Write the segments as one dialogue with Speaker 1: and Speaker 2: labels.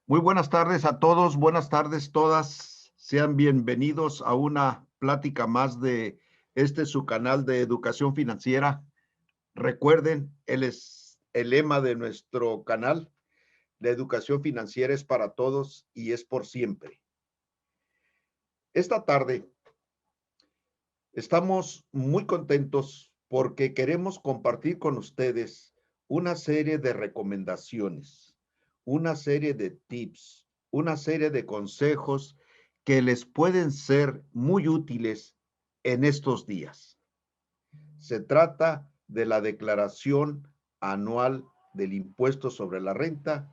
Speaker 1: Muy buenas tardes a todos, buenas tardes todas. Sean bienvenidos a una plática más de su canal de educación financiera. Recuerden, el lema de nuestro canal, la educación financiera es para todos y es por siempre. Esta tarde estamos muy contentos porque queremos compartir con ustedes una serie de recomendaciones, una serie de tips, una serie de consejos que les pueden ser muy útiles en estos días. Se trata de la declaración anual del impuesto sobre la renta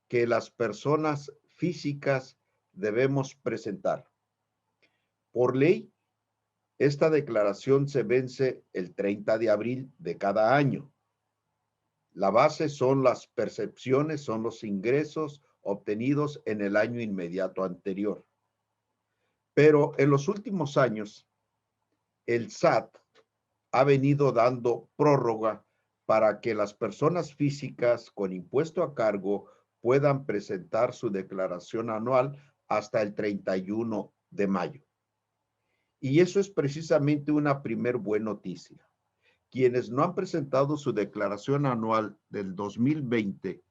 Speaker 1: que las personas físicas debemos presentar. Por ley, esta declaración se vence el 30 de abril de cada año. La base son las percepciones, son los ingresos obtenidos en el año inmediato anterior. Pero en los últimos años, el SAT ha venido dando prórroga para que las personas físicas con impuesto a cargo puedan presentar su declaración anual hasta el 31 de mayo. Y eso es precisamente una primer buena noticia. Quienes no han presentado su declaración anual del 2020,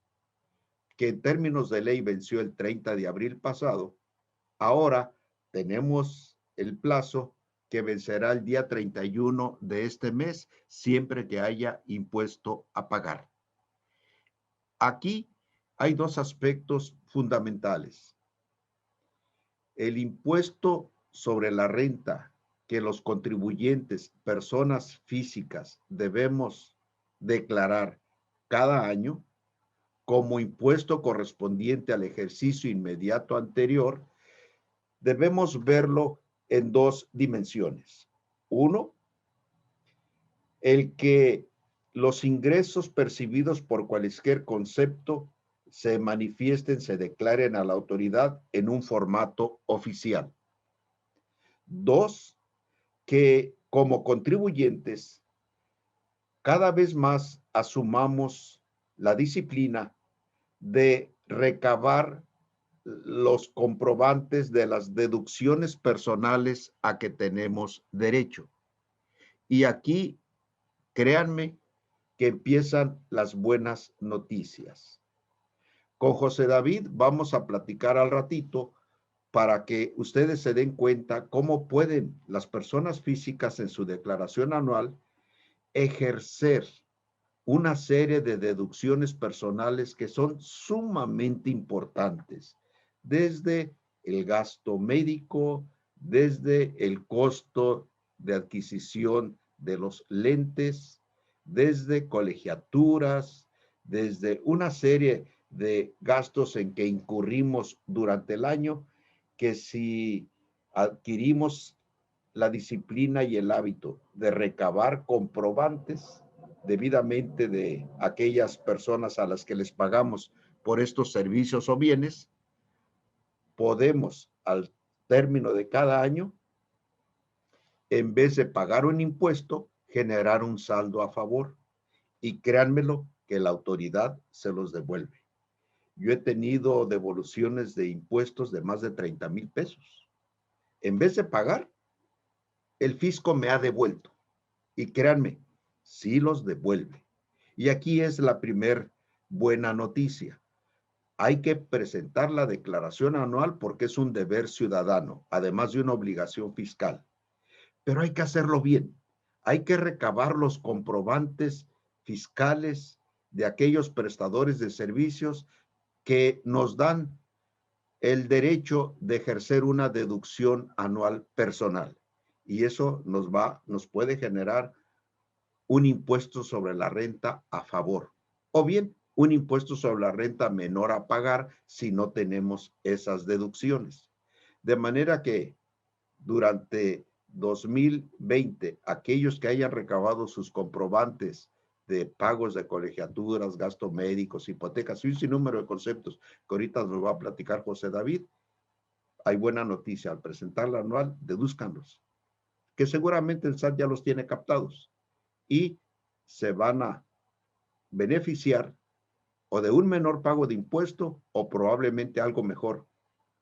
Speaker 1: que en términos de ley venció el 30 de abril pasado, ahora tenemos el plazo que vencerá el día 31 de este mes, siempre que haya impuesto a pagar. Aquí hay dos aspectos fundamentales. El impuesto sobre la renta que los contribuyentes, personas físicas, debemos declarar cada año como impuesto correspondiente al ejercicio inmediato anterior, debemos verlo en dos dimensiones. Uno, el que los ingresos percibidos por cualquier concepto se manifiesten, se declaren a la autoridad en un formato oficial. Dos, que como contribuyentes cada vez más asumamos la disciplina de recabar los comprobantes de las deducciones personales a que tenemos derecho. Y aquí, créanme, que empiezan las buenas noticias. Con José David vamos a platicar al ratito para que ustedes se den cuenta cómo pueden las personas físicas en su declaración anual ejercer una serie de deducciones personales que son sumamente importantes, desde el gasto médico, desde el costo de adquisición de los lentes, desde colegiaturas, desde una serie de gastos en que incurrimos durante el año, que si adquirimos la disciplina y el hábito de recabar comprobantes debidamente de aquellas personas a las que les pagamos por estos servicios o bienes, podemos al término de cada año, en vez de pagar un impuesto, generar un saldo a favor. Y créanmelo que la autoridad se los devuelve. Yo he tenido devoluciones de impuestos de más de 30,000 pesos. En vez de pagar, el fisco me ha devuelto. Y créanme, sí los devuelve. Y aquí es la primer buena noticia. Hay que presentar la declaración anual porque es un deber ciudadano, además de una obligación fiscal. Pero hay que hacerlo bien. Hay que recabar los comprobantes fiscales de aquellos prestadores de servicios que nos dan el derecho de ejercer una deducción anual personal. Y eso nos puede generar un impuesto sobre la renta a favor, o bien un impuesto sobre la renta menor a pagar si no tenemos esas deducciones. De manera que durante 2020, aquellos que hayan recabado sus comprobantes de pagos de colegiaturas, gastos médicos, hipotecas y un sinnúmero de conceptos que ahorita nos va a platicar José David, hay buena noticia. Al presentar la anual, dedúzcanlos, que seguramente el SAT ya los tiene captados y se van a beneficiar o de un menor pago de impuesto o probablemente algo mejor,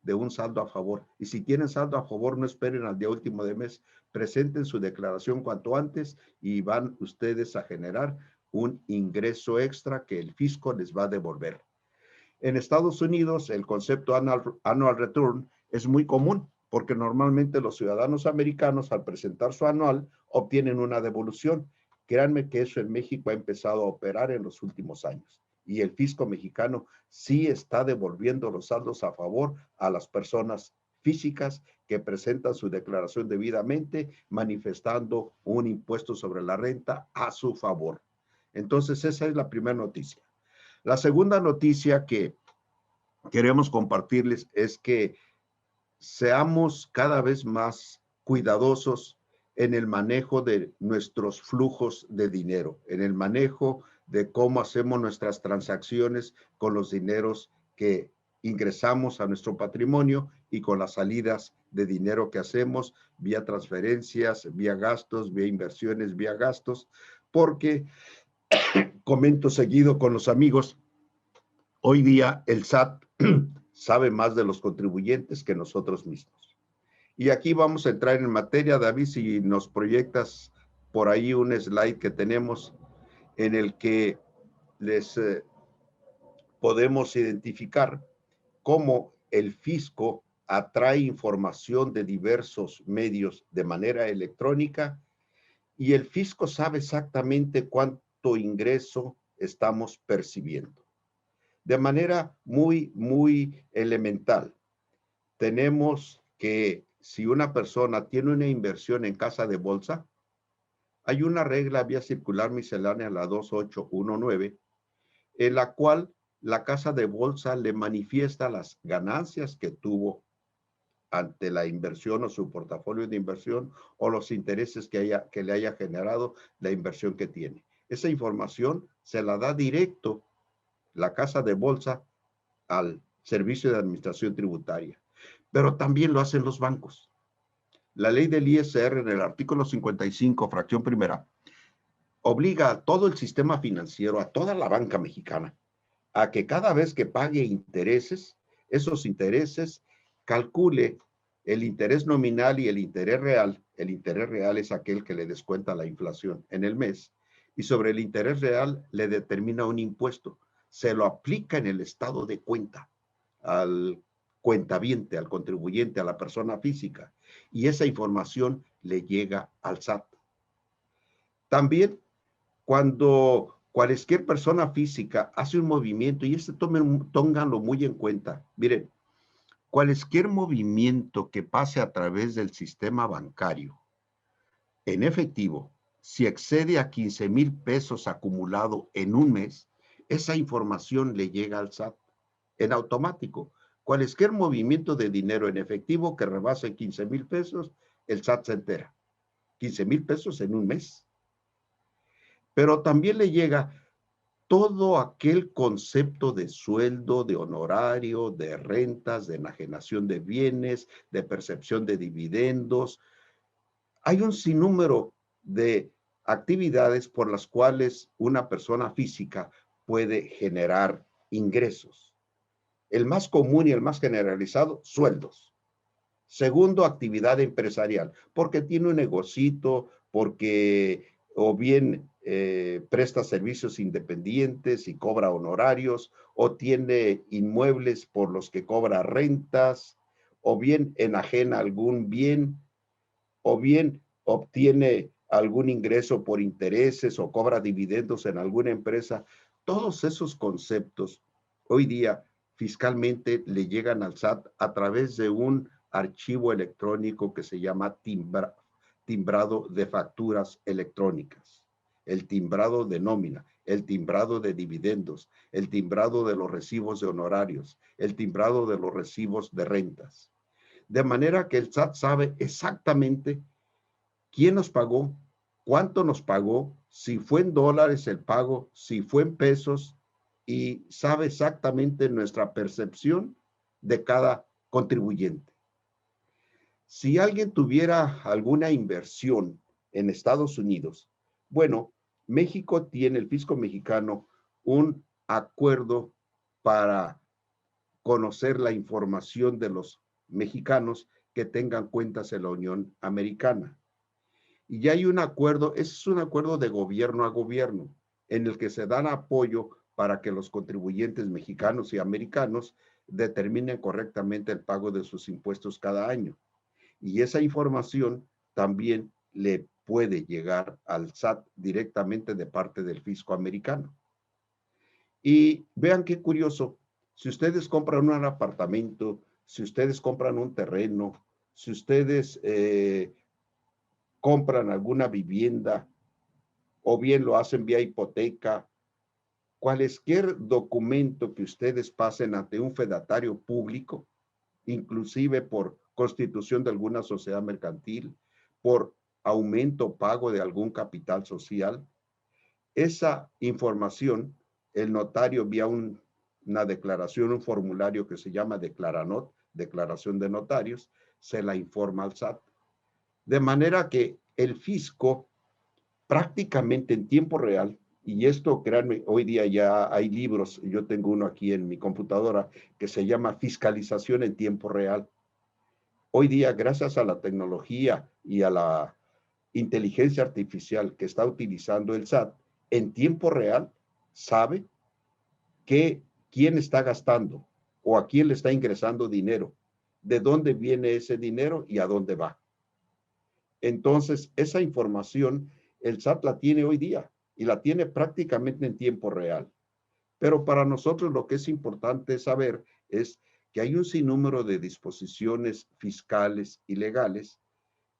Speaker 1: de un saldo a favor. Y si tienen saldo a favor, no esperen al día último de mes, presenten su declaración cuanto antes y van ustedes a generar un ingreso extra que el fisco les va a devolver. En Estados Unidos, el concepto annual return es muy común porque normalmente los ciudadanos americanos al presentar su anual obtienen una devolución. Créanme que eso en México ha empezado a operar en los últimos años y el fisco mexicano sí está devolviendo los saldos a favor a las personas físicas que presentan su declaración debidamente, manifestando un impuesto sobre la renta a su favor. Entonces, esa es la primera noticia. La segunda noticia que queremos compartirles es que seamos cada vez más cuidadosos en el manejo de nuestros flujos de dinero, en el manejo de cómo hacemos nuestras transacciones con los dineros que ingresamos a nuestro patrimonio y con las salidas de dinero que hacemos vía transferencias, vía gastos, vía inversiones, vía gastos, porque comento seguido con los amigos, hoy día el SAT sabe más de los contribuyentes que nosotros mismos. Y aquí vamos a entrar en materia, David, si nos proyectas por ahí un slide que tenemos en el que les podemos identificar cómo el fisco atrae información de diversos medios de manera electrónica y el fisco sabe exactamente cuánto ingreso estamos percibiendo. De manera muy elemental, tenemos que si una persona tiene una inversión en casa de bolsa, hay una regla vía circular miscelánea, la 2819, en la cual la casa de bolsa le manifiesta las ganancias que tuvo ante la inversión o su portafolio de inversión o los intereses que le haya generado la inversión que tiene. Esa información se la da directo la casa de bolsa al Servicio de Administración Tributaria, pero también lo hacen los bancos. La ley del ISR en el artículo 55, fracción primera, obliga a todo el sistema financiero, a toda la banca mexicana, a que cada vez que pague intereses, esos intereses calcule el interés nominal y el interés real. El interés real es aquel que le descuenta la inflación en el mes, y sobre el interés real le determina un impuesto. Se lo aplica en el estado de cuenta al cuentaviente, al contribuyente, a la persona física, y esa información le llega al SAT. También cuando cualquier persona física hace un movimiento, y tónganlo muy en cuenta, miren, cualquier movimiento que pase a través del sistema bancario en efectivo, si excede a 15,000 pesos acumulado en un mes, esa información le llega al SAT en automático. Cualquier movimiento de dinero en efectivo que rebase 15,000 pesos, el SAT se entera. 15,000 pesos en un mes. Pero también le llega todo aquel concepto de sueldo, de honorario, de rentas, de enajenación de bienes, de percepción de dividendos. Hay un sinnúmero de actividades por las cuales una persona física puede generar ingresos. El más común y el más generalizado, sueldos. Segundo, actividad empresarial, porque tiene un negocito, porque o bien presta servicios independientes y cobra honorarios, o tiene inmuebles por los que cobra rentas, o bien enajena algún bien, o bien obtiene algún ingreso por intereses o cobra dividendos en alguna empresa. Todos esos conceptos hoy día fiscalmente le llegan al SAT a través de un archivo electrónico que se llama timbrado de facturas electrónicas, el timbrado de nómina, el timbrado de dividendos, el timbrado de los recibos de honorarios, el timbrado de los recibos de rentas. De manera que el SAT sabe exactamente quién nos pagó, cuánto nos pagó, si fue en dólares el pago, si fue en pesos, y sabe exactamente nuestra percepción de cada contribuyente. Si alguien tuviera alguna inversión en Estados Unidos, bueno, México tiene, el fisco mexicano, un acuerdo para conocer la información de los mexicanos que tengan cuentas en la Unión Americana. Y ya hay un acuerdo, ese es un acuerdo de gobierno a gobierno, en el que se dan apoyo para que los contribuyentes mexicanos y americanos determinen correctamente el pago de sus impuestos cada año. Y esa información también le puede llegar al SAT directamente de parte del fisco americano. Y vean qué curioso, si ustedes compran un apartamento, si ustedes compran un terreno, si ustedes compran alguna vivienda o bien lo hacen vía hipoteca, cualquier documento que ustedes pasen ante un fedatario público, inclusive por constitución de alguna sociedad mercantil, por aumento o pago de algún capital social, esa información, el notario vía una declaración, un formulario que se llama Declaranot, declaración de notarios, se la informa al SAT. De manera que el fisco prácticamente en tiempo real, y esto, créanme, hoy día ya hay libros, yo tengo uno aquí en mi computadora que se llama Fiscalización en tiempo real. Hoy día, gracias a la tecnología y a la inteligencia artificial que está utilizando el SAT, en tiempo real sabe que quién está gastando o a quién le está ingresando dinero, de dónde viene ese dinero y a dónde va. Entonces, esa información el SAT la tiene hoy día y la tiene prácticamente en tiempo real. Pero para nosotros lo que es importante saber es que hay un sinnúmero de disposiciones fiscales y legales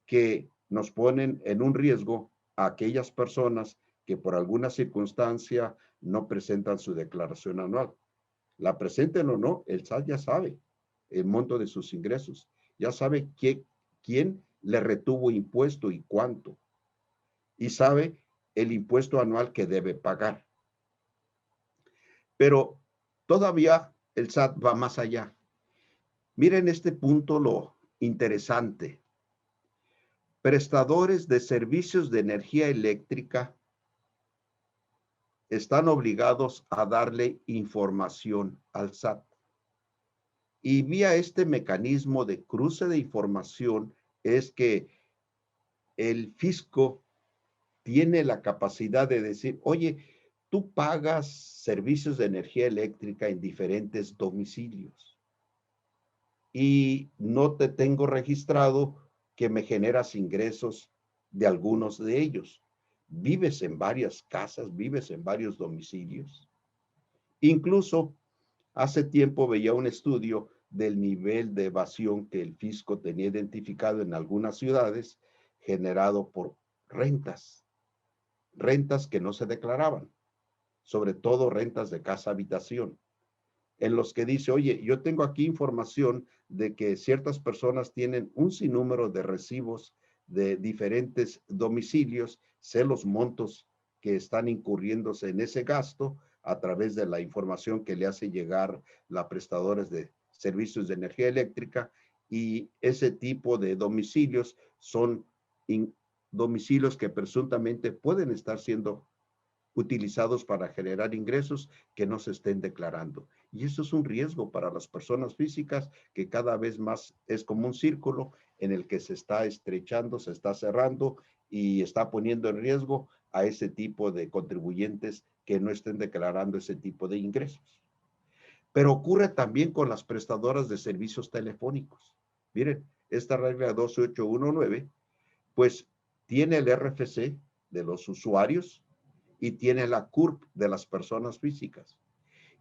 Speaker 1: que nos ponen en un riesgo a aquellas personas que por alguna circunstancia no presentan su declaración anual. La presenten o no, el SAT ya sabe el monto de sus ingresos, ya sabe quién le retuvo impuesto y cuánto, y sabe el impuesto anual que debe pagar. Pero todavía el SAT va más allá. Miren este punto lo interesante. Prestadores de servicios de energía eléctrica están obligados a darle información al SAT. Y vía este mecanismo de cruce de información es que el fisco tiene la capacidad de decir, oye, tú pagas servicios de energía eléctrica en diferentes domicilios y no te tengo registrado que me generas ingresos de algunos de ellos. Vives en varias casas, vives en varios domicilios. Incluso hace tiempo veía un estudio del nivel de evasión que el fisco tenía identificado en algunas ciudades generado por rentas, rentas que no se declaraban, sobre todo rentas de casa-habitación, en los que dice, oye, yo tengo aquí información de que ciertas personas tienen un sinnúmero de recibos de diferentes domicilios, sé los montos que están incurriéndose en ese gasto a través de la información que le hace llegar la prestadora de servicios de energía eléctrica, y ese tipo de domicilios son domicilios que presuntamente pueden estar siendo utilizados para generar ingresos que no se estén declarando. Y eso es un riesgo para las personas físicas que cada vez más es como un círculo en el que se está estrechando, se está cerrando y está poniendo en riesgo a ese tipo de contribuyentes que no estén declarando ese tipo de ingresos. Pero ocurre también con las prestadoras de servicios telefónicos. Miren, esta regla 12819, pues tiene el RFC de los usuarios y tiene la CURP de las personas físicas.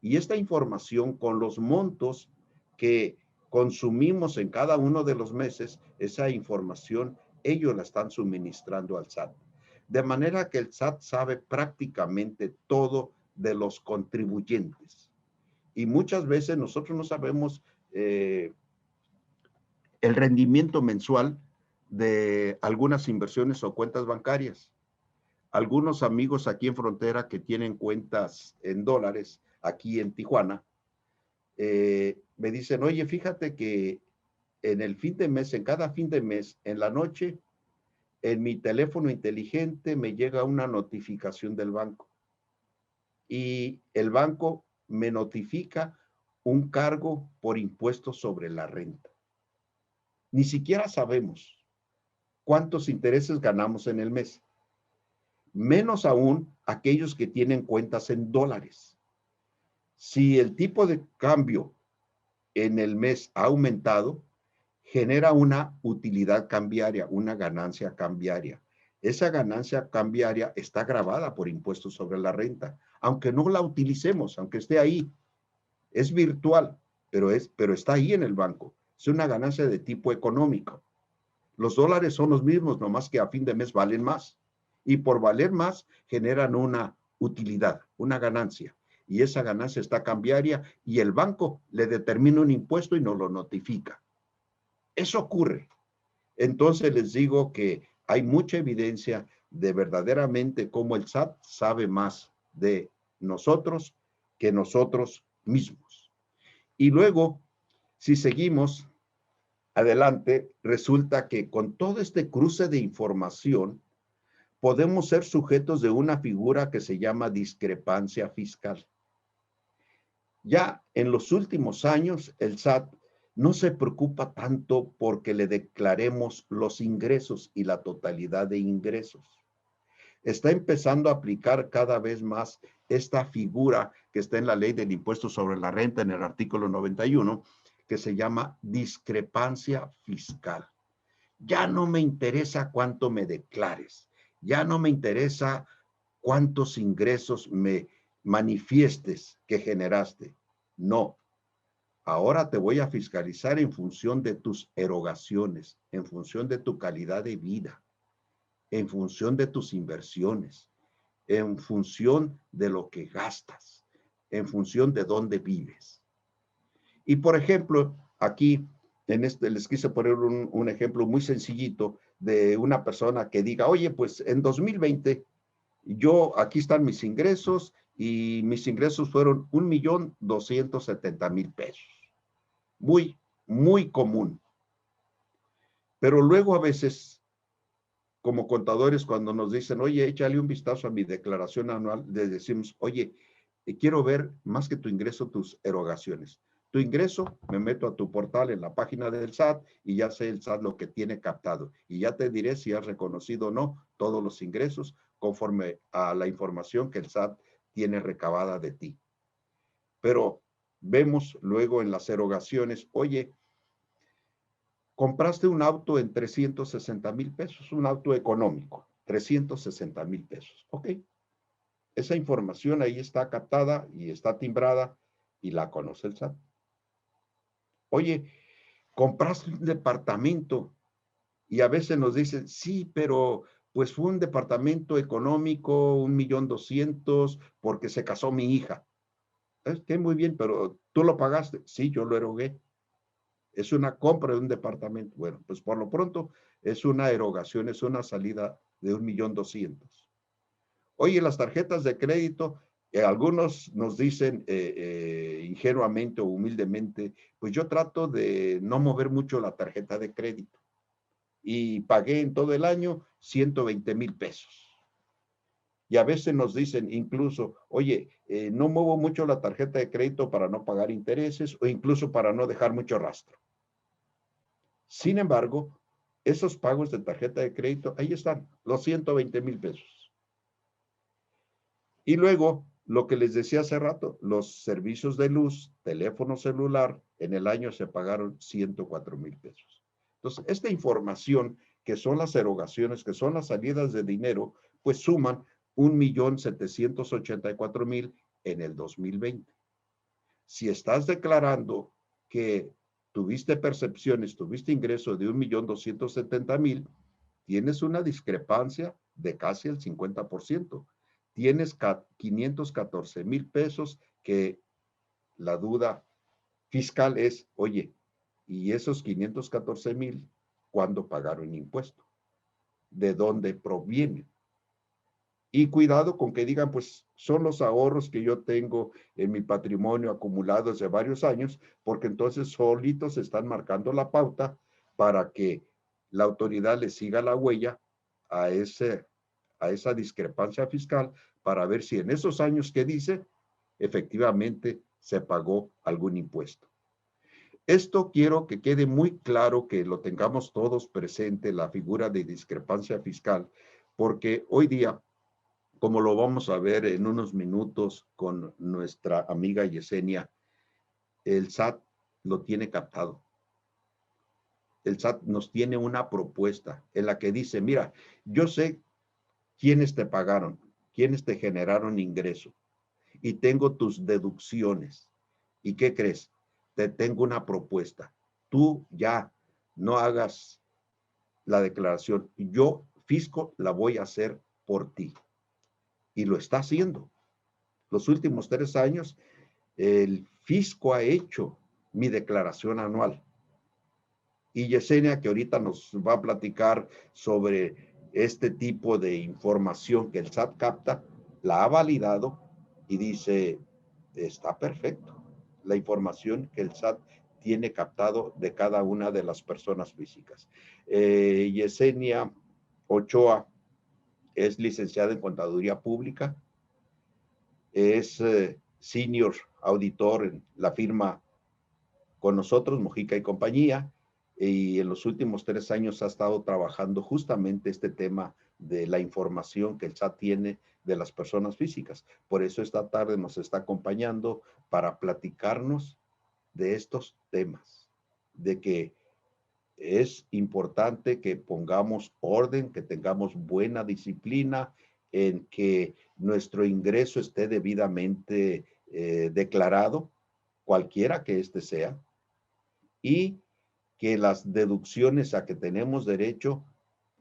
Speaker 1: Y esta información con los montos que consumimos en cada uno de los meses, esa información ellos la están suministrando al SAT. De manera que el SAT sabe prácticamente todo de los contribuyentes. Y muchas veces nosotros no sabemos el rendimiento mensual de algunas inversiones o cuentas bancarias. Algunos amigos aquí en frontera que tienen cuentas en dólares aquí en Tijuana, me dicen, oye, fíjate que en el fin de mes, en cada fin de mes, en la noche, en mi teléfono inteligente me llega una notificación del banco y el banco me notifica un cargo por impuesto sobre la renta. Ni siquiera sabemos cuántos intereses ganamos en el mes, menos aún aquellos que tienen cuentas en dólares. Si el tipo de cambio en el mes ha aumentado, genera una utilidad cambiaria, una ganancia cambiaria. Esa ganancia cambiaria está grabada por impuestos sobre la renta, aunque no la utilicemos, aunque esté ahí. Es virtual, pero está ahí en el banco. Es una ganancia de tipo económico. Los dólares son los mismos, nomás que a fin de mes valen más. Y por valer más, generan una utilidad, una ganancia. Y esa ganancia está cambiaria y el banco le determina un impuesto y nos lo notifica. Eso ocurre. Entonces les digo que hay mucha evidencia de verdaderamente cómo el SAT sabe más de nosotros que nosotros mismos. Y luego, si seguimos adelante, resulta que con todo este cruce de información, podemos ser sujetos de una figura que se llama discrepancia fiscal. Ya en los últimos años, el SAT no se preocupa tanto porque le declaremos los ingresos y la totalidad de ingresos. Está empezando a aplicar cada vez más esta figura que está en la ley del impuesto sobre la renta en el artículo 91, que se llama discrepancia fiscal. Ya no me interesa cuánto me declares, ya no me interesa cuántos ingresos me manifiestes que generaste. No, ahora te voy a fiscalizar en función de tus erogaciones, en función de tu calidad de vida, en función de tus inversiones, en función de lo que gastas, en función de dónde vives. Y por ejemplo, aquí les quise poner un ejemplo muy sencillito de una persona que diga, oye, pues en 2020, aquí están mis ingresos y mis ingresos fueron 1,270,000 pesos. Muy, muy común. Pero luego a veces, como contadores, cuando nos dicen, oye, échale un vistazo a mi declaración anual, les decimos, oye, quiero ver más que tu ingreso, tus erogaciones. Tu ingreso, me meto a tu portal en la página del SAT y ya sé el SAT lo que tiene captado. Y ya te diré si has reconocido o no todos los ingresos conforme a la información que el SAT tiene recabada de ti. Pero vemos luego en las erogaciones, oye, compraste un auto en 360,000 pesos, un auto económico, 360,000 pesos. Ok. Esa información ahí está captada y está timbrada y la conoce el SAT. Oye, compraste un departamento y a veces nos dicen, sí, pero pues fue un departamento económico, 1,200,000, porque se casó mi hija. Es que muy bien, pero tú lo pagaste. Sí, yo lo erogué. Es una compra de un departamento. Bueno, pues por lo pronto es una erogación, es una salida de 1,200,000. Oye, las tarjetas de crédito, algunos nos dicen ingenuamente o humildemente, pues yo trato de no mover mucho la tarjeta de crédito y pagué en todo el año 120,000 pesos. Y a veces nos dicen incluso, oye, no muevo mucho la tarjeta de crédito para no pagar intereses o incluso para no dejar mucho rastro. Sin embargo, esos pagos de tarjeta de crédito, ahí están, los 120,000 pesos. Y luego, lo que les decía hace rato, los servicios de luz, teléfono celular, en el año se pagaron 104,000 pesos. Entonces, esta información, que son las erogaciones, que son las salidas de dinero, pues suman 1,784,000 en el 2020. Si estás declarando que tuviste percepciones, tuviste ingreso de 1,270,000, tienes una discrepancia de casi el 50%. Tienes 514,000 pesos que la duda fiscal es, oye, ¿y esos 514,000 cuándo pagaron impuesto? ¿De dónde provienen? Y cuidado con que digan, pues son los ahorros que yo tengo en mi patrimonio acumulado desde varios años, porque entonces solitos están marcando la pauta para que la autoridad le siga la huella a a esa discrepancia fiscal para ver si en esos años que dice, efectivamente se pagó algún impuesto. Esto quiero que quede muy claro, que lo tengamos todos presente, la figura de discrepancia fiscal, porque hoy día, como lo vamos a ver en unos minutos con nuestra amiga Yesenia, el SAT lo tiene captado. El SAT nos tiene una propuesta en la que dice, mira, yo sé quiénes te pagaron, quiénes te generaron ingreso y tengo tus deducciones. ¿Y qué crees? Te tengo una propuesta. Tú ya no hagas la declaración. Yo, fisco, la voy a hacer por ti. Y lo está haciendo. Los últimos 3 años, el fisco ha hecho mi declaración anual. Y Yesenia, que ahorita nos va a platicar sobre este tipo de información que el SAT capta, la ha validado y dice, está perfecto la información que el SAT tiene captado de cada una de las personas físicas. Yesenia Ochoa es licenciada en Contaduría Pública, es senior auditor en la firma con nosotros, Mojica y compañía, y en los últimos 3 años ha estado trabajando justamente este tema de la información que el SAT tiene de las personas físicas. Por eso esta tarde nos está acompañando para platicarnos de estos temas, de que es importante que pongamos orden, que tengamos buena disciplina, en que nuestro ingreso esté debidamente declarado, cualquiera que éste sea, y que las deducciones a que tenemos derecho,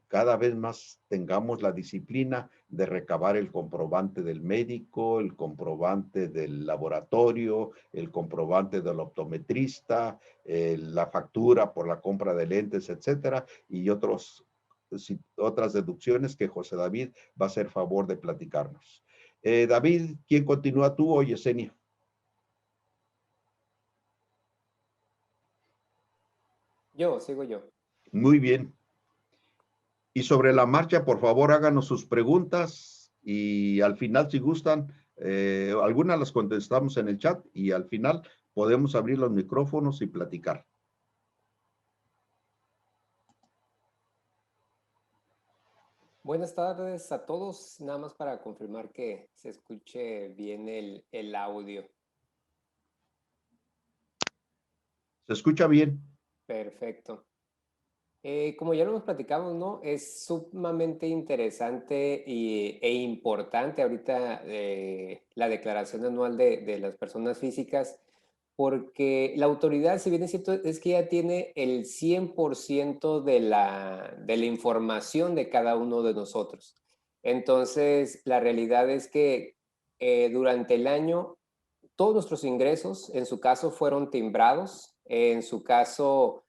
Speaker 1: cada vez más tengamos la disciplina de recabar el comprobante del médico, el comprobante del laboratorio, el comprobante del optometrista, la factura por la compra de lentes, etcétera, y otras deducciones que José David va a hacer favor de platicarnos. David, ¿quién continúa, tú o Yesenia?
Speaker 2: Sigo yo.
Speaker 1: Muy bien. Y sobre la marcha, por favor, háganos sus preguntas y al final, si gustan, algunas las contestamos en el chat y al final podemos abrir los micrófonos y platicar.
Speaker 2: Buenas tardes a todos. Nada más para confirmar que se escuche bien el audio.
Speaker 1: ¿Se escucha bien?
Speaker 2: Perfecto. Como ya lo hemos platicado, ¿no? Es sumamente interesante e importante ahorita la declaración anual de las personas físicas, porque la autoridad, si bien es cierto, es que ya tiene el 100% de la información de cada uno de nosotros. Entonces, la realidad es que durante el año, todos nuestros ingresos, en su caso, fueron timbrados, en su caso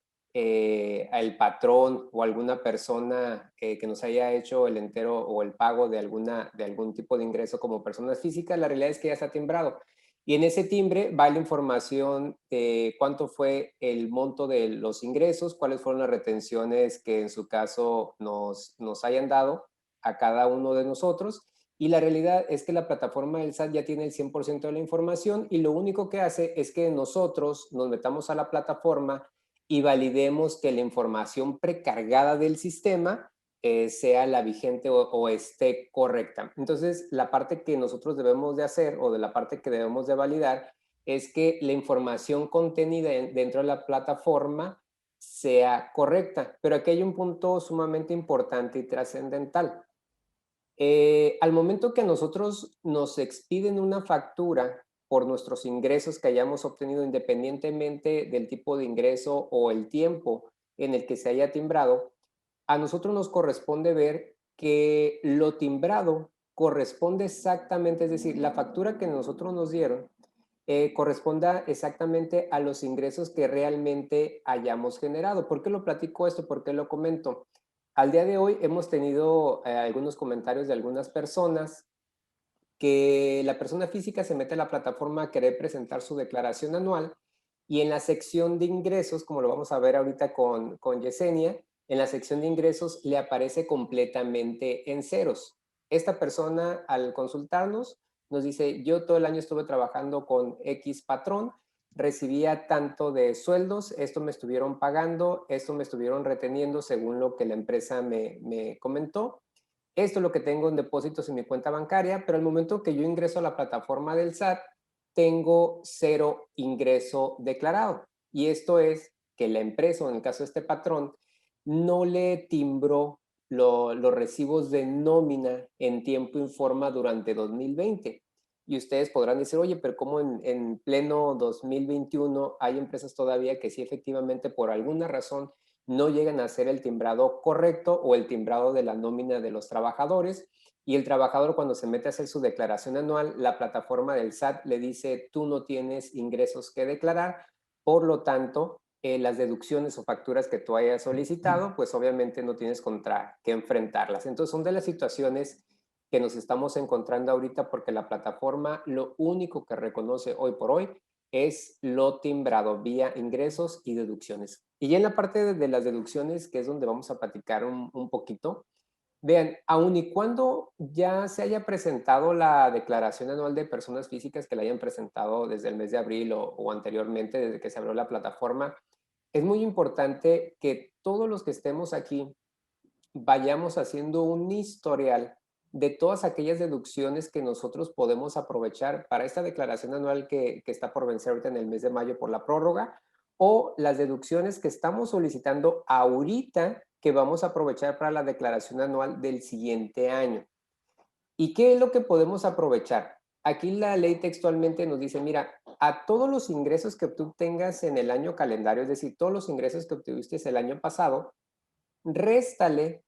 Speaker 2: al patrón o alguna persona que nos haya hecho el entero o el pago de algún tipo de ingreso como personas físicas, la realidad es que ya está timbrado. Y en ese timbre va la información de cuánto fue el monto de los ingresos, cuáles fueron las retenciones que en su caso nos hayan dado a cada uno de nosotros. Y la realidad es que la plataforma del SAT ya tiene el 100% de la información y lo único que hace es que nosotros nos metamos a la plataforma y validemos que la información precargada del sistema sea la vigente o esté correcta. Entonces, la parte que nosotros debemos de hacer o de la parte que debemos de validar es que la información contenida dentro de la plataforma sea correcta. Pero aquí hay un punto sumamente importante y trascendental. Al momento que a nosotros nos expiden una factura por nuestros ingresos que hayamos obtenido independientemente del tipo de ingreso o el tiempo en el que se haya timbrado, a nosotros nos corresponde ver que lo timbrado corresponde exactamente, es decir, la factura que nosotros nos dieron corresponda exactamente a los ingresos que realmente hayamos generado. ¿Por qué lo platico esto? ¿Por qué lo comento? Al día de hoy hemos tenido algunos comentarios de algunas personas que la persona física se mete a la plataforma a querer presentar su declaración anual y en la sección de ingresos, como lo vamos a ver ahorita con Yesenia, en la sección de ingresos le aparece completamente en ceros. esta persona al consultarnos nos dice, yo todo el año estuve trabajando con X patrón, recibía tanto de sueldos, esto me estuvieron pagando, esto me estuvieron reteniendo según lo que la empresa me comentó. Esto es lo que tengo en depósitos en mi cuenta bancaria, pero al momento que yo ingreso a la plataforma del SAT, tengo cero ingreso declarado. Y esto es que la empresa, o en el caso de este patrón, no le timbró los recibos de nómina en tiempo y forma durante 2020. Y ustedes podrán decir, oye, pero ¿cómo en pleno 2021 hay empresas todavía que sí efectivamente por alguna razón no llegan a hacer el timbrado correcto o el timbrado de la nómina de los trabajadores? Y el trabajador, cuando se mete a hacer su declaración anual, la plataforma del SAT le dice, tú no tienes ingresos que declarar, por lo tanto, las deducciones o facturas que tú hayas solicitado, pues obviamente no tienes contra qué enfrentarlas. Entonces, son de las situaciones que nos estamos encontrando ahorita porque la plataforma lo único que reconoce hoy por hoy es lo timbrado vía ingresos y deducciones. Y ya en la parte de las deducciones, que es donde vamos a platicar un poquito, vean, aun y cuando ya se haya presentado la declaración anual de personas físicas que la hayan presentado desde el mes de abril o anteriormente, desde que se abrió la plataforma, es muy importante que todos los que estemos aquí vayamos haciendo un historial de todas aquellas deducciones que nosotros podemos aprovechar para esta declaración anual que está por vencer ahorita en el mes de mayo por la prórroga, o las deducciones que estamos solicitando ahorita que vamos a aprovechar para la declaración anual del siguiente año. ¿Y qué es lo que podemos aprovechar? Aquí la ley textualmente nos dice, mira, a todos los ingresos que tú tengas en el año calendario, es decir, todos los ingresos que obtuviste el año pasado, réstale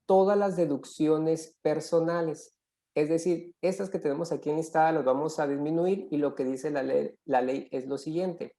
Speaker 2: todas las deducciones personales. Es decir, estas que tenemos aquí enlistadas las vamos a disminuir y lo que dice la ley es lo siguiente.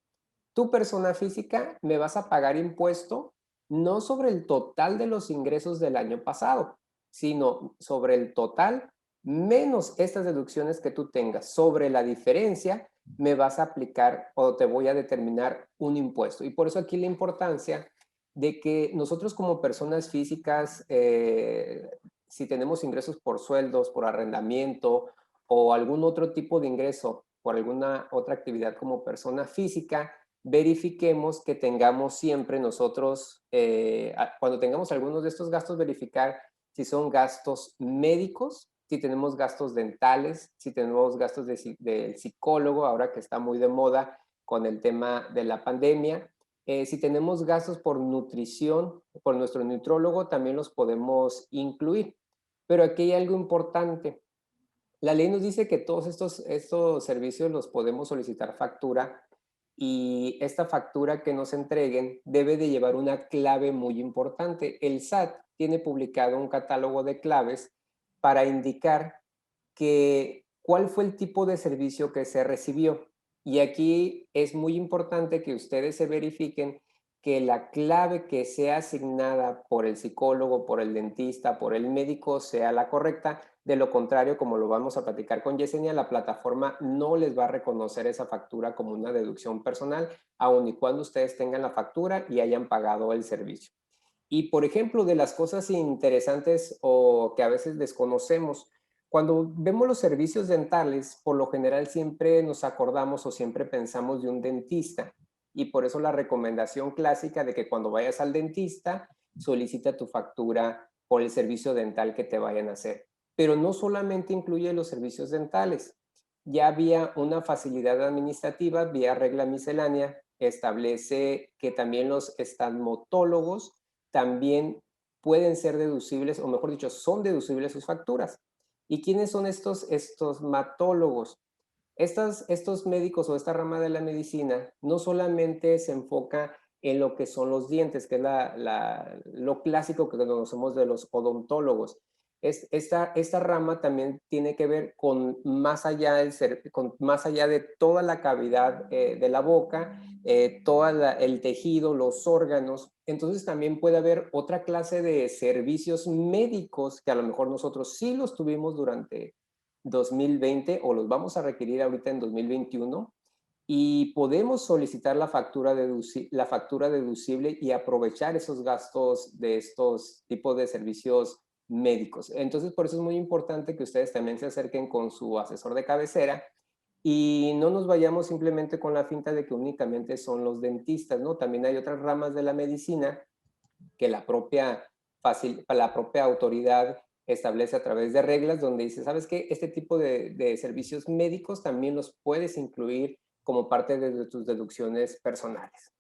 Speaker 2: Tu persona física me vas a pagar impuesto no sobre el total de los ingresos del año pasado, sino sobre el total menos estas deducciones que tú tengas. Sobre la diferencia me vas a aplicar o te voy a determinar un impuesto. Y por eso aquí la importancia de que nosotros como personas físicas, si tenemos ingresos por sueldos, por arrendamiento o algún otro tipo de ingreso por alguna otra actividad como persona física, verifiquemos que tengamos siempre nosotros, cuando tengamos algunos de estos gastos, verificar si son gastos médicos, si tenemos gastos dentales, si tenemos gastos de psicólogo, ahora que está muy de moda con el tema de la pandemia. Si tenemos gastos por nutrición, por nuestro nutrólogo, también los podemos incluir. Pero aquí hay algo importante. La ley nos dice que todos estos servicios los podemos solicitar factura y esta factura que nos entreguen debe de llevar una clave muy importante. El SAT tiene publicado un catálogo de claves para indicar que cuál fue el tipo de servicio que se recibió. Y aquí es muy importante que ustedes se verifiquen que la clave que sea asignada por el psicólogo, por el dentista, por el médico sea la correcta. De lo contrario, como lo vamos a platicar con Yesenia, la plataforma no les va a reconocer esa factura como una deducción personal, aun y cuando ustedes tengan la factura y hayan pagado el servicio. Y por ejemplo, de las cosas interesantes o que a veces desconocemos, cuando vemos los servicios dentales, por lo general siempre nos acordamos o siempre pensamos de un dentista. Y por eso la recomendación clásica de que cuando vayas al dentista, solicita tu factura por el servicio dental que te vayan a hacer. Pero no solamente incluye los servicios dentales. Ya había una facilidad administrativa vía regla miscelánea, establece que también los estomatólogos también pueden ser deducibles, o mejor dicho, son deducibles sus facturas. ¿Y quiénes son estos matólogos? Estos médicos o esta rama de la medicina no solamente se enfoca en lo que son los dientes, que es lo clásico que conocemos de los odontólogos. Esta rama también tiene que ver con más allá, con más allá de toda la cavidad de la boca, todo el tejido, los órganos. Entonces también puede haber otra clase de servicios médicos que a lo mejor nosotros sí los tuvimos durante 2020 o los vamos a requerir ahorita en 2021 y podemos solicitar la factura deducible y aprovechar esos gastos de estos tipos de servicios médicos. Entonces, por eso es muy importante que ustedes también se acerquen con su asesor de cabecera y no nos vayamos simplemente con la finta de que únicamente son los dentistas, ¿no? También hay otras ramas de la medicina que la propia autoridad establece a través de reglas donde dice, ¿sabes qué? Este tipo de servicios médicos también los puedes incluir como parte de tus deducciones personales.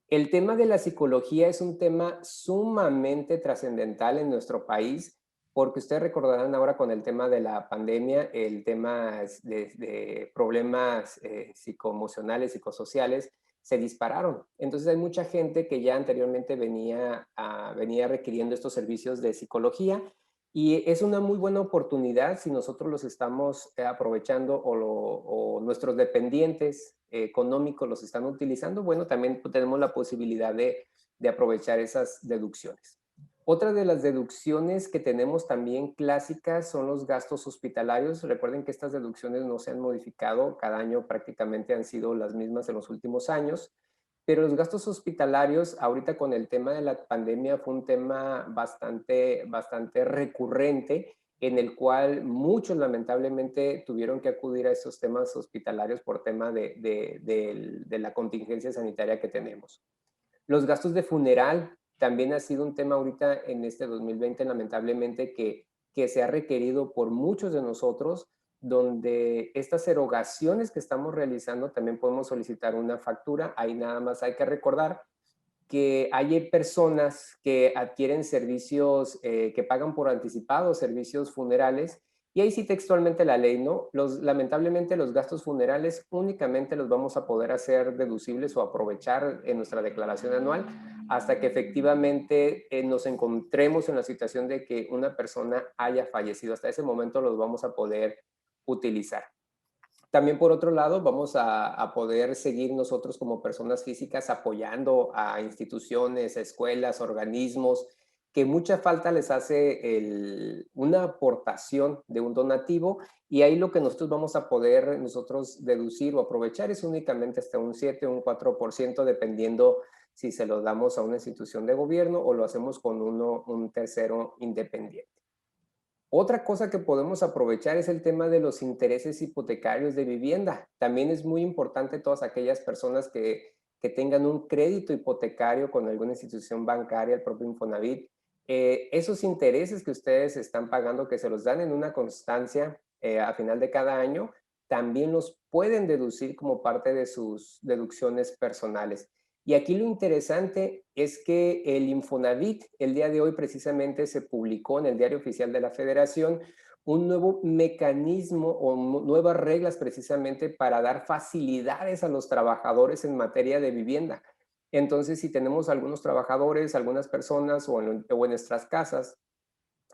Speaker 2: El tema de la psicología es un tema sumamente trascendental en nuestro país, porque ustedes recordarán ahora con el tema de la pandemia, el tema de problemas psicoemocionales, psicosociales, se dispararon. Entonces hay mucha gente que ya anteriormente venía requiriendo estos servicios de psicología y es una muy buena oportunidad si nosotros los estamos aprovechando o nuestros dependientes económicos los están utilizando. Bueno, también tenemos la posibilidad de aprovechar esas deducciones. Otra de las deducciones que tenemos también clásicas son los gastos hospitalarios. Recuerden que estas deducciones no se han modificado, cada año prácticamente han sido las mismas en los últimos años, pero los gastos hospitalarios, ahorita con el tema de la pandemia, fue un tema bastante recurrente en el cual muchos lamentablemente tuvieron que acudir a esos temas hospitalarios por tema de la contingencia sanitaria que tenemos. Los gastos de funeral también ha sido un tema ahorita en este 2020, lamentablemente, que se ha requerido por muchos de nosotros, donde estas erogaciones que estamos realizando también podemos solicitar una factura. Ahí nada más hay que recordar que hay personas que adquieren servicios, que pagan por anticipado servicios funerales, y ahí sí textualmente la ley, ¿no? Lamentablemente los gastos funerales únicamente los vamos a poder hacer deducibles o aprovechar en nuestra declaración anual hasta que efectivamente nos encontremos en la situación de que una persona haya fallecido. Hasta ese momento los vamos a poder utilizar. También por otro lado, vamos a poder seguir nosotros como personas físicas apoyando a instituciones, escuelas, organismos, que mucha falta les hace una aportación de un donativo y ahí lo que nosotros vamos a poder nosotros deducir o aprovechar es únicamente hasta un 7 o un 4% dependiendo si se lo damos a una institución de gobierno o lo hacemos con un tercero independiente. Otra cosa que podemos aprovechar es el tema de los intereses hipotecarios de vivienda. También es muy importante todas aquellas personas que tengan un crédito hipotecario con alguna institución bancaria, el propio Infonavit. Esos intereses que ustedes están pagando, que se los dan en una constancia a final de cada año, también los pueden deducir como parte de sus deducciones personales. Y aquí lo interesante es que el Infonavit, el día de hoy precisamente se publicó en el Diario Oficial de la Federación un nuevo mecanismo o nuevas reglas precisamente para dar facilidades a los trabajadores en materia de vivienda. Entonces, si tenemos algunos trabajadores, algunas personas o en nuestras casas,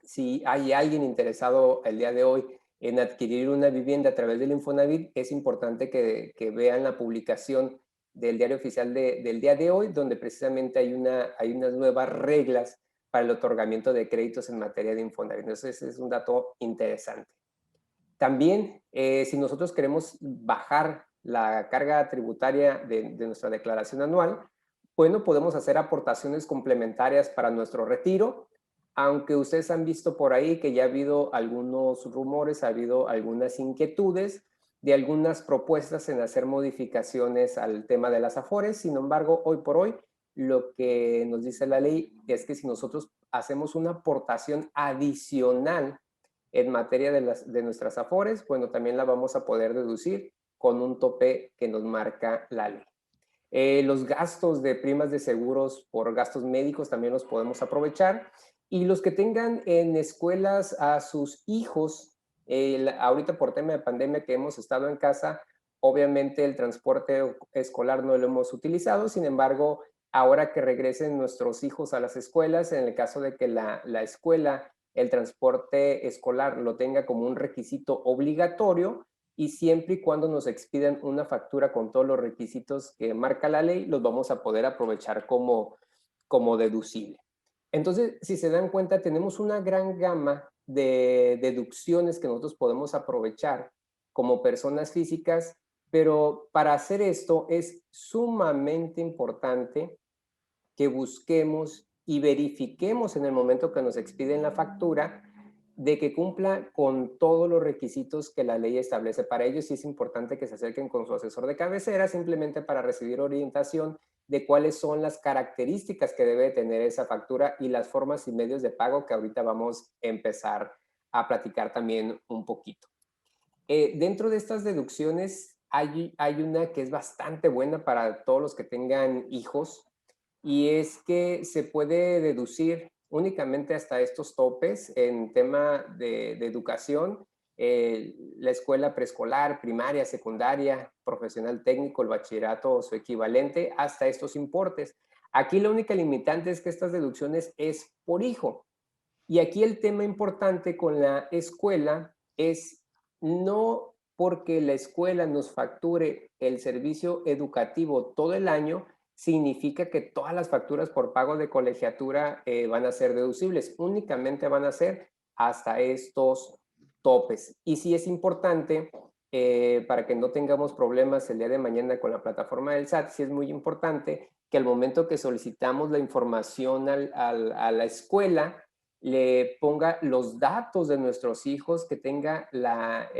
Speaker 2: si hay alguien interesado el día de hoy en adquirir una vivienda a través del Infonavit, es importante que vean la publicación del Diario Oficial del día de hoy, donde precisamente hay unas nuevas reglas para el otorgamiento de créditos en materia de Infonavit. Entonces, ese es un dato interesante. También, si nosotros queremos bajar la carga tributaria de nuestra declaración anual, bueno, podemos hacer aportaciones complementarias para nuestro retiro, aunque ustedes han visto por ahí que ya ha habido algunos rumores, ha habido algunas inquietudes de algunas propuestas en hacer modificaciones al tema de las afores. Sin embargo, hoy por hoy, lo que nos dice la ley es que si nosotros hacemos una aportación adicional en materia de nuestras afores, bueno, también la vamos a poder deducir con un tope que nos marca la ley. Los gastos de primas de seguros por gastos médicos también los podemos aprovechar. Y los que tengan en escuelas a sus hijos, ahorita por tema de pandemia que hemos estado en casa, obviamente el transporte escolar no lo hemos utilizado, sin embargo, ahora que regresen nuestros hijos a las escuelas, en el caso de que la escuela, el transporte escolar lo tenga como un requisito obligatorio, y siempre y cuando nos expidan una factura con todos los requisitos que marca la ley, los vamos a poder aprovechar como deducible. Entonces, si se dan cuenta, tenemos una gran gama de deducciones que nosotros podemos aprovechar como personas físicas, pero para hacer esto es sumamente importante que busquemos y verifiquemos en el momento que nos expiden la factura de que cumpla con todos los requisitos que la ley establece para ellos, y es importante que se acerquen con su asesor de cabecera simplemente para recibir orientación de cuáles son las características que debe tener esa factura y las formas y medios de pago que ahorita vamos a empezar a platicar también un poquito. Dentro de estas deducciones hay una que es bastante buena para todos los que tengan hijos, y es que se puede deducir únicamente hasta estos topes en tema de educación, la escuela preescolar, primaria, secundaria, profesional técnico, el bachillerato o su equivalente, hasta estos importes. Aquí la única limitante es que estas deducciones es por hijo. Y aquí el tema importante con la escuela es no porque la escuela nos facture el servicio educativo todo el año, significa que todas las facturas por pago de colegiatura van a ser deducibles. Únicamente van a ser hasta estos topes. Y sí es importante, para que no tengamos problemas el día de mañana con la plataforma del SAT, sí es muy importante que al momento que solicitamos la información a la escuela, le ponga los datos de nuestros hijos, que tenga la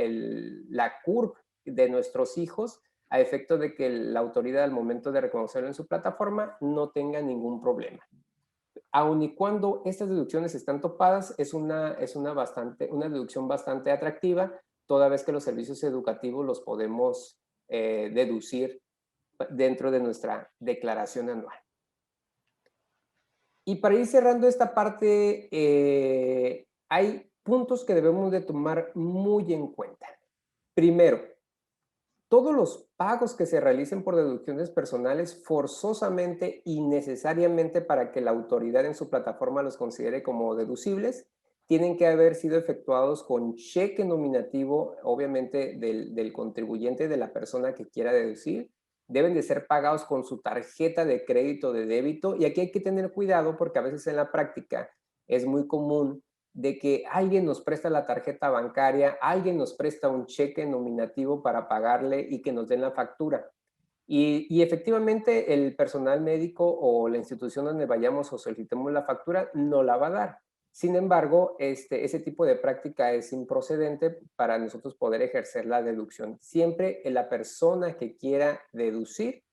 Speaker 2: CURP de nuestros hijos, a efecto de que la autoridad al momento de reconocerlo en su plataforma no tenga ningún problema. Aun y cuando estas deducciones están topadas, es una deducción bastante atractiva, toda vez que los servicios educativos los podemos deducir dentro de nuestra declaración anual. Y para ir cerrando esta parte, hay puntos que debemos de tomar muy en cuenta. Primero, todos los pagos que se realicen por deducciones personales forzosamente y necesariamente, para que la autoridad en su plataforma los considere como deducibles, tienen que haber sido efectuados con cheque nominativo, obviamente del contribuyente, de la persona que quiera deducir. Deben de ser pagados con su tarjeta de crédito o de débito, y aquí hay que tener cuidado porque a veces en la práctica es muy común de que alguien nos presta la tarjeta bancaria, alguien nos presta un cheque nominativo para pagarle y que nos den la factura. Y efectivamente el personal médico o la institución donde vayamos o solicitemos la factura no la va a dar. Sin embargo, ese tipo de práctica es improcedente para nosotros poder ejercer la deducción. Siempre la persona que quiera deducir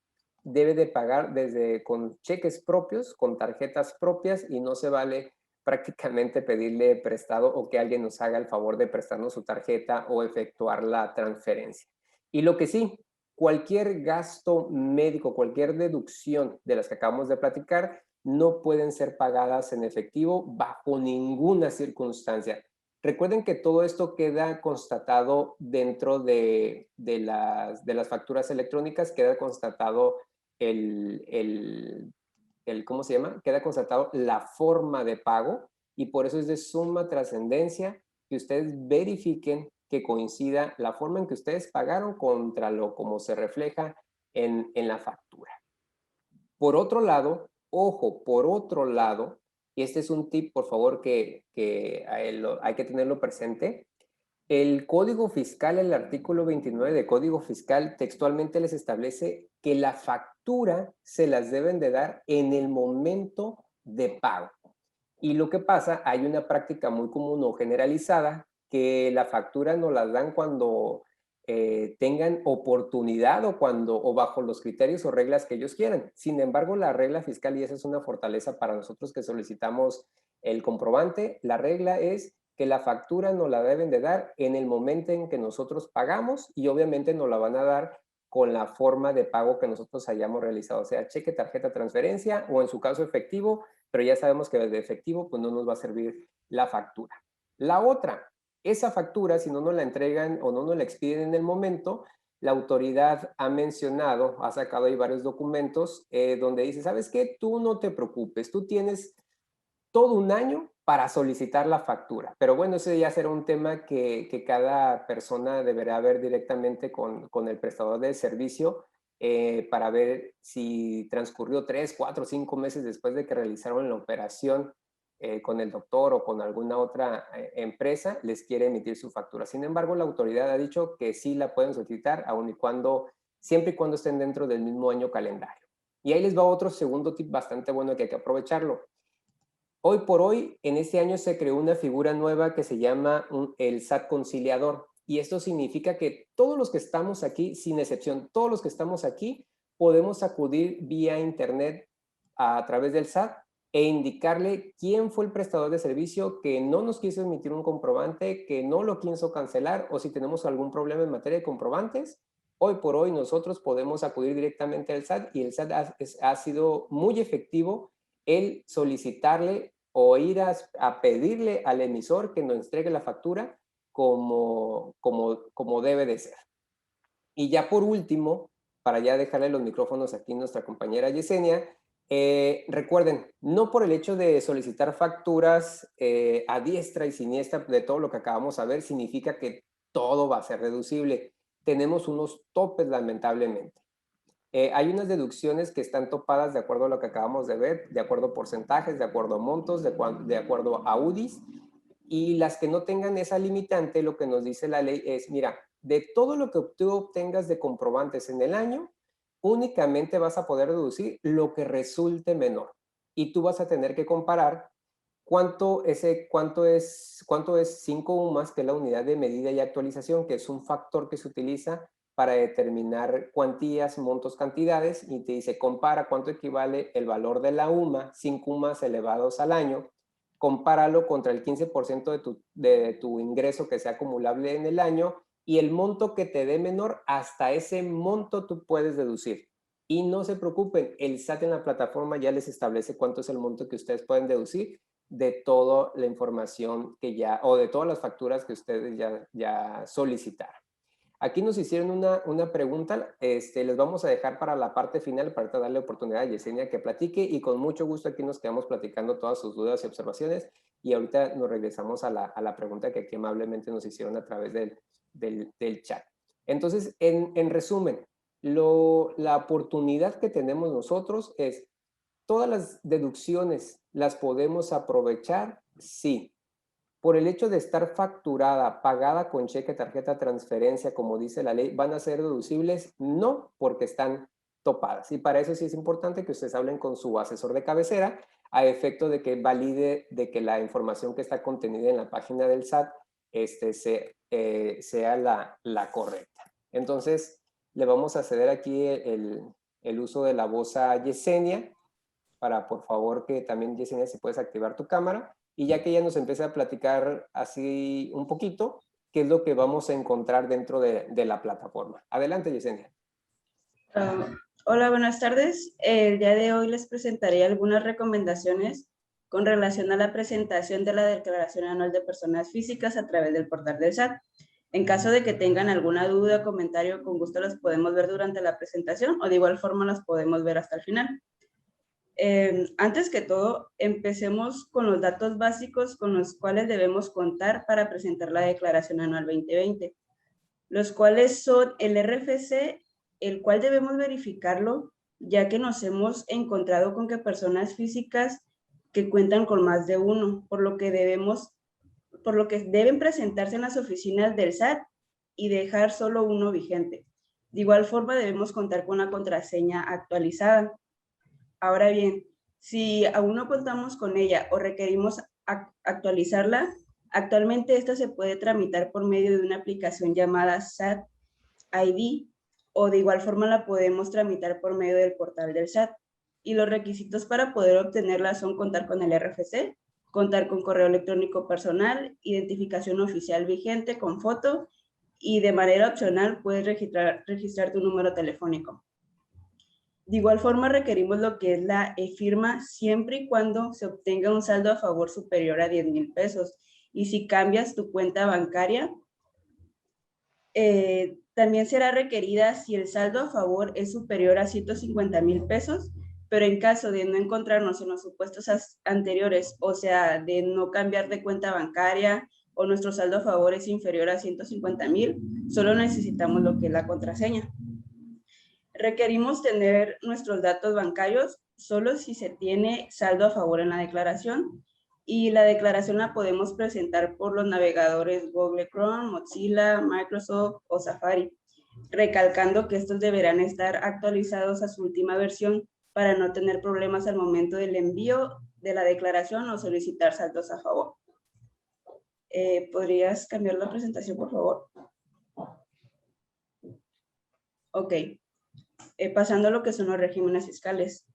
Speaker 2: debe de pagar desde con cheques propios, con tarjetas propias, y no se vale prácticamente pedirle prestado o que alguien nos haga el favor de prestarnos su tarjeta o efectuar la transferencia. Y lo que sí, cualquier gasto médico, cualquier deducción de las que acabamos de platicar, no pueden ser pagadas en efectivo bajo ninguna circunstancia. Recuerden que todo esto queda constatado dentro de las facturas electrónicas, queda constatado ¿cómo se llama? Queda constatado la forma de pago, y por eso es de suma trascendencia que ustedes verifiquen que coincida la forma en que ustedes pagaron contra lo como se refleja en la factura. Por otro lado, ojo, por otro lado, y este es un tip, por favor, que hay que tenerlo presente. El Código Fiscal, el artículo 29 de Código Fiscal, textualmente les establece que la factura se las deben de dar en el momento de pago. Y lo que pasa, hay una práctica muy común o generalizada, que la factura nos las dan cuando tengan oportunidad, o bajo los criterios o reglas que ellos quieran. Sin embargo, la regla fiscal, y esa es una fortaleza para nosotros que solicitamos el comprobante, la regla es que la factura nos la deben de dar en el momento en que nosotros pagamos, y obviamente nos la van a dar con la forma de pago que nosotros hayamos realizado, sea cheque, tarjeta, transferencia o en su caso efectivo, pero ya sabemos que de efectivo pues no nos va a servir la factura. La otra, esa factura, si no nos la entregan o no nos la expiden en el momento, la autoridad ha mencionado, ha sacado ahí varios documentos donde dice, ¿sabes qué? Tú no te preocupes, tú tienes todo un año para solicitar la factura. Pero bueno, ese ya será un tema que cada persona deberá ver directamente con el prestador del servicio, para ver si transcurrió 3, 4, 5 meses después de que realizaron la operación con el doctor o con alguna otra empresa, les quiere emitir su factura. Sin embargo, la autoridad ha dicho que sí la pueden solicitar, aun y cuando, siempre y cuando estén dentro del mismo año calendario. Y ahí les va otro segundo tip bastante bueno que hay que aprovecharlo. Hoy por hoy, en este año se creó una figura nueva que se llama el SAT conciliador. Y esto significa que todos los que estamos aquí, sin excepción, todos los que estamos aquí, podemos acudir vía internet a través del SAT e indicarle quién fue el prestador de servicio que no nos quiso emitir un comprobante, que no lo quiso cancelar, o si tenemos algún problema en materia de comprobantes. Hoy por hoy nosotros podemos acudir directamente al SAT, y el SAT ha sido muy efectivo el solicitarle o ir a pedirle al emisor que nos entregue la factura como debe de ser. Y ya por último, para ya dejarle los micrófonos aquí a nuestra compañera Yesenia, recuerden, no por el hecho de solicitar facturas a diestra y siniestra de todo lo que acabamos de ver, significa que todo va a ser deducible. Tenemos unos topes, lamentablemente. Hay unas deducciones que están topadas de acuerdo a lo que acabamos de ver, de acuerdo a porcentajes, de acuerdo a montos, de acuerdo a UDIs, y las que no tengan esa limitante, lo que nos dice la ley es, mira, de todo lo que tú obtengas de comprobantes en el año, únicamente vas a poder deducir lo que resulte menor. Y tú vas a tener que comparar cuánto es 5 UMAS, que es la unidad de medida y actualización, que es un factor que se utiliza para determinar cuantías, montos, cantidades, y te dice, compara cuánto equivale el valor de la UMA, 5 UMAS elevados al año, compáralo contra el 15% de tu ingreso que sea acumulable en el año, y el monto que te dé menor, hasta ese monto tú puedes deducir. Y no se preocupen, el SAT en la plataforma ya les establece cuánto es el monto que ustedes pueden deducir de toda la información que ya, o de todas las facturas que ustedes ya solicitaron. Aquí nos hicieron una pregunta, les vamos a dejar para la parte final para darle oportunidad a Yesenia que platique, y con mucho gusto aquí nos quedamos platicando todas sus dudas y observaciones, y ahorita nos regresamos a la pregunta que aquí amablemente nos hicieron a través del chat. Entonces, en resumen, la oportunidad que tenemos nosotros es, ¿todas las deducciones las podemos aprovechar? Sí. Por el hecho de estar facturada, pagada con cheque, tarjeta, transferencia, como dice la ley, ¿van a ser deducibles? No, porque están topadas. Y para eso sí es importante que ustedes hablen con su asesor de cabecera, a efecto de que valide de que la información que está contenida en la página del SAT sea la correcta. Entonces, le vamos a ceder aquí el uso de la voz a Yesenia, para, por favor, que también, Yesenia, si puedes activar tu cámara, y ya que ella nos empieza a platicar así un poquito, qué es lo que vamos a encontrar dentro de la plataforma. Adelante, Yesenia.
Speaker 3: Hola, buenas tardes. El día de hoy les presentaré algunas recomendaciones con relación a la presentación de la Declaración Anual de Personas Físicas a través del portal del SAT. En caso de que tengan alguna duda o comentario, con gusto las podemos ver durante la presentación, o de igual forma las podemos ver hasta el final. Antes que todo, empecemos con los datos básicos con los cuales debemos contar para presentar la Declaración Anual 2020, los cuales son el RFC, el cual debemos verificarlo, ya que nos hemos encontrado con que personas físicas que cuentan con más de uno, por lo que deben presentarse en las oficinas del SAT y dejar solo uno vigente. De igual forma, debemos contar con una contraseña actualizada. Ahora bien, si aún no contamos con ella o requerimos actualizarla, actualmente esta se puede tramitar por medio de una aplicación llamada SAT ID, o de igual forma la podemos tramitar por medio del portal del SAT. Y los requisitos para poder obtenerla son contar con el RFC, contar con correo electrónico personal, identificación oficial vigente con foto, y de manera opcional puedes registrar tu número telefónico. De igual forma requerimos lo que es la e-firma siempre y cuando se obtenga un saldo a favor superior a 10,000 pesos. Y si cambias tu cuenta bancaria, también será requerida si el saldo a favor es superior a 150,000 pesos, pero en caso de no encontrarnos en los supuestos anteriores, o sea, de no cambiar de cuenta bancaria o nuestro saldo a favor es inferior a 150,000, solo necesitamos lo que es la contraseña. Requerimos tener nuestros datos bancarios solo si se tiene saldo a favor en la declaración, y la declaración la podemos presentar por los navegadores Google Chrome, Mozilla, Microsoft o Safari, recalcando que estos deberán estar actualizados a su última versión para no tener problemas al momento del envío de la declaración o solicitar saldos a favor. ¿Podrías cambiar la presentación, por favor? Ok. Pasando a lo que son los regímenes fiscales.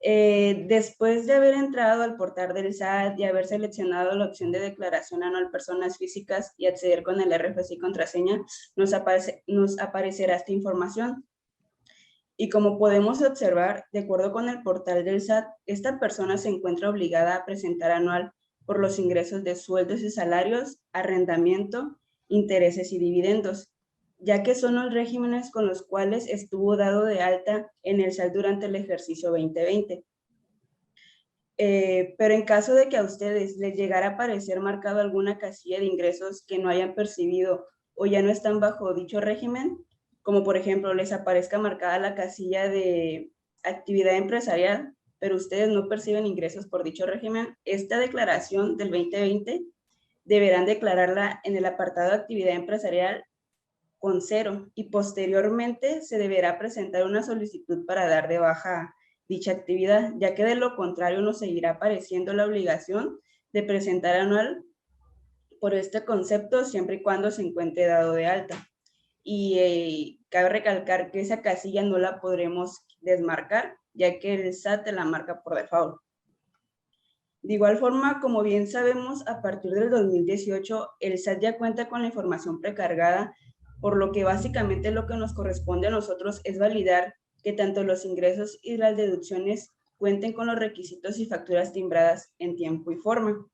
Speaker 3: Después de haber entrado al portal del SAT y haber seleccionado la opción de declaración anual personas físicas y acceder con el RFC y contraseña, nos aparecerá esta información. Y como podemos observar, de acuerdo con el portal del SAT, esta persona se encuentra obligada a presentar anual por los ingresos de sueldos y salarios, arrendamiento, intereses y dividendos, ya que son los regímenes con los cuales estuvo dado de alta en el SAT durante el ejercicio 2020. Pero en caso de que a ustedes les llegara a aparecer marcado alguna casilla de ingresos que no hayan percibido o ya no están bajo dicho régimen, como por ejemplo les aparezca marcada la casilla de actividad empresarial, pero ustedes no perciben ingresos por dicho régimen, esta declaración del 2020 deberán declararla en el apartado de actividad empresarial con 0 y posteriormente se deberá presentar una solicitud para dar de baja dicha actividad, ya que de lo contrario nos seguirá apareciendo la obligación de presentar anual por este concepto siempre y cuando se encuentre dado de alta. Y cabe recalcar que esa casilla no la podremos desmarcar, ya que el SAT te la marca por default. De igual forma, como bien sabemos, a partir del 2018, el SAT ya cuenta con la información precargada, por lo que básicamente lo que nos corresponde a nosotros es validar que tanto los ingresos y las deducciones cuenten con los requisitos y facturas timbradas en tiempo y forma.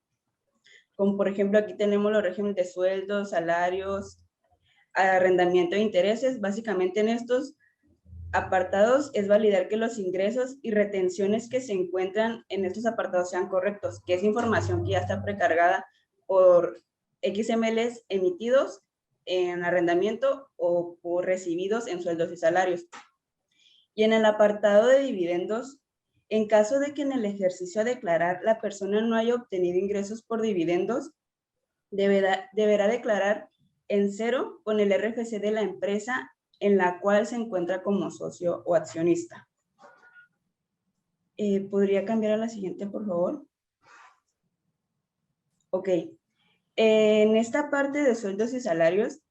Speaker 3: Como por ejemplo, aquí tenemos los regímenes de sueldos, salarios, arrendamiento e intereses. Básicamente en estos apartados es validar que los ingresos y retenciones que se encuentran en estos apartados sean correctos, que es información que ya está precargada por XMLs emitidos en arrendamiento o por recibidos en sueldos y salarios. Y en el apartado de dividendos, en caso de que en el ejercicio a declarar la persona no haya obtenido ingresos por dividendos, deberá declarar en 0 con el RFC de la empresa en la cual se encuentra como socio o accionista. ¿Podría cambiar a la siguiente, por favor? Ok. En esta parte de sueldos y salarios,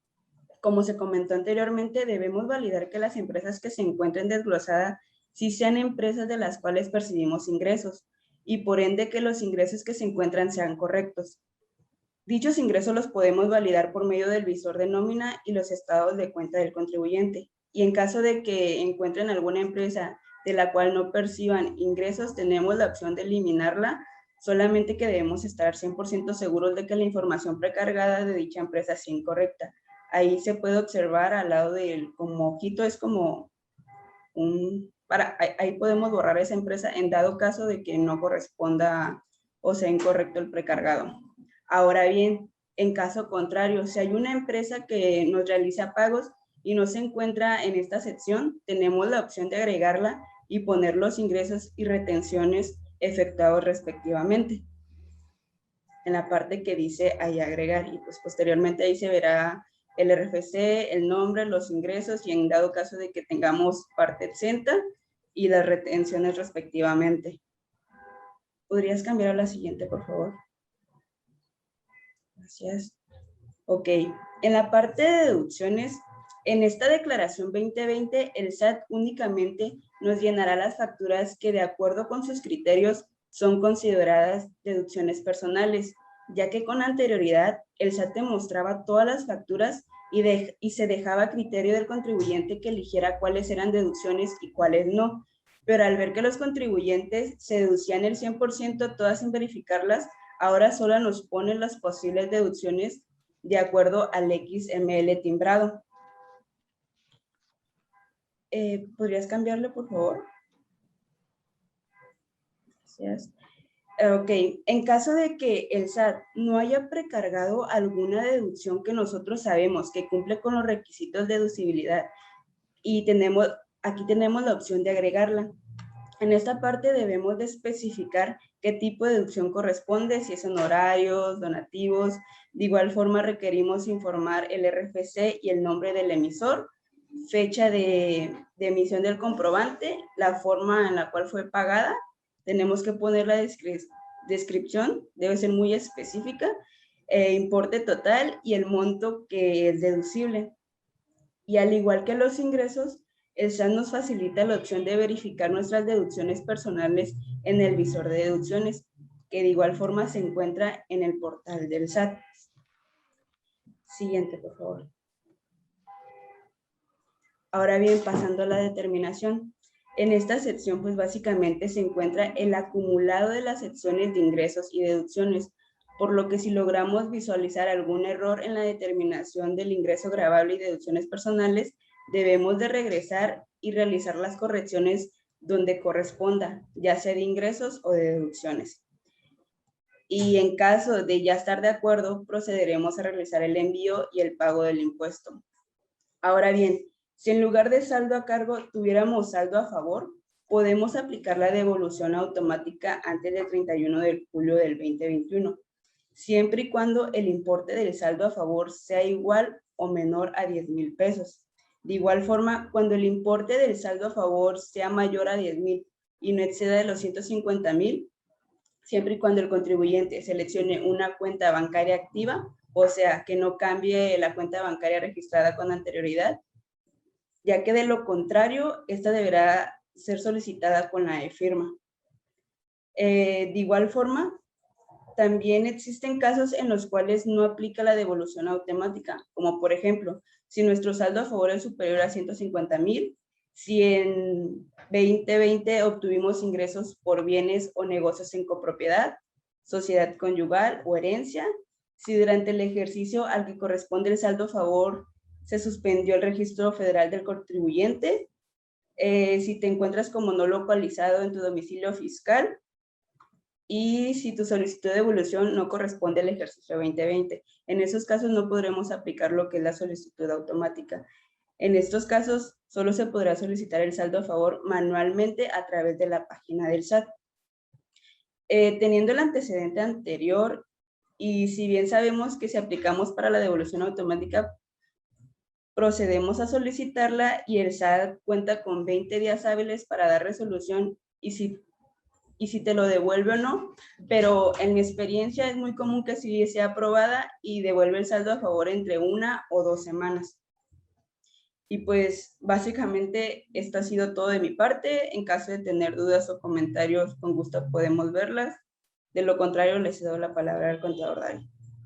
Speaker 3: como se comentó anteriormente, debemos validar que las empresas que se encuentren desglosadas sí sean empresas de las cuales percibimos ingresos y por ende que los ingresos que se encuentran sean correctos. Dichos ingresos los podemos validar por medio del visor de nómina y los estados de cuenta del contribuyente. Y en caso de que encuentren alguna empresa de la cual no perciban ingresos, tenemos la opción de eliminarla, solamente que debemos estar 100% seguros de que la información precargada de dicha empresa sea incorrecta. Ahí se puede observar al lado del como ojito, es como ahí podemos borrar esa empresa en dado caso de que no corresponda o sea incorrecto el precargado. Ahora bien, en caso contrario, si hay una empresa que nos realiza pagos y no se encuentra en esta sección, tenemos la opción de agregarla y poner los ingresos y retenciones efectuados respectivamente. En la parte que dice ahí agregar y pues posteriormente ahí se verá el RFC, el nombre, los ingresos y en dado caso de que tengamos parte exenta y las retenciones respectivamente. ¿Podrías cambiar a la siguiente, por favor? Gracias. Ok, en la parte de deducciones, en esta declaración 2020, el SAT únicamente nos llenará las facturas que de acuerdo con sus criterios son consideradas deducciones personales, ya que con anterioridad el SAT te mostraba todas las facturas y se dejaba a criterio del contribuyente que eligiera cuáles eran deducciones y cuáles no. Pero al ver que los contribuyentes se deducían el 100% todas sin verificarlas, ahora solo nos ponen las posibles deducciones de acuerdo al XML timbrado. ¿Podrías cambiarle, por favor? Gracias. Ok, en caso de que el SAT no haya precargado alguna deducción que nosotros sabemos que cumple con los requisitos de deducibilidad y aquí tenemos la opción de agregarla. En esta parte debemos de especificar qué tipo de deducción corresponde, si es honorarios, donativos. De igual forma requerimos informar el RFC y el nombre del emisor, fecha de emisión del comprobante, la forma en la cual fue pagada, tenemos que poner la descripción, debe ser muy específica, importe total y el monto que es deducible. Y al igual que los ingresos, el SAT nos facilita la opción de verificar nuestras deducciones personales en el visor de deducciones, que de igual forma se encuentra en el portal del SAT. Siguiente, por favor. Ahora bien, pasando a la determinación. En esta sección, pues básicamente se encuentra el acumulado de las secciones de ingresos y deducciones, por lo que si logramos visualizar algún error en la determinación del ingreso gravable y deducciones personales, debemos de regresar y realizar las correcciones donde corresponda, ya sea de ingresos o de deducciones. Y en caso de ya estar de acuerdo, procederemos a realizar el envío y el pago del impuesto. Ahora bien, si en lugar de saldo a cargo tuviéramos saldo a favor, podemos aplicar la devolución automática antes del 31 de julio del 2021, siempre y cuando el importe del saldo a favor sea igual o menor a 10,000 pesos. De igual forma, cuando el importe del saldo a favor sea mayor a 10,000 y no exceda de los 150,000, siempre y cuando el contribuyente seleccione una cuenta bancaria activa, o sea, que no cambie la cuenta bancaria registrada con anterioridad, ya que de lo contrario, esta deberá ser solicitada con la e-firma. De igual forma, también existen casos en los cuales no aplica la devolución automática, como por ejemplo, si nuestro saldo a favor es superior a 150,000, si en 2020 obtuvimos ingresos por bienes o negocios en copropiedad, sociedad conyugal o herencia, si durante el ejercicio al que corresponde el saldo a favor se suspendió el registro federal del contribuyente, si te encuentras como no localizado en tu domicilio fiscal, y si tu solicitud de devolución no corresponde al ejercicio 2020. En esos casos no podremos aplicar lo que es la solicitud automática. En estos casos solo se podrá solicitar el saldo a favor manualmente a través de la página del SAT. Teniendo el antecedente anterior, y si bien sabemos que si aplicamos para la devolución automática, procedemos a solicitarla y el SAT cuenta con 20 días hábiles para dar resolución y si te lo devuelve o no, pero en mi experiencia es muy común que sí sea aprobada y devuelve el saldo a favor entre 1 o 2 semanas. Y pues básicamente esto ha sido todo de mi parte. En caso de tener dudas o comentarios, con gusto podemos verlas. De lo contrario, les cedo la palabra al contador Dario.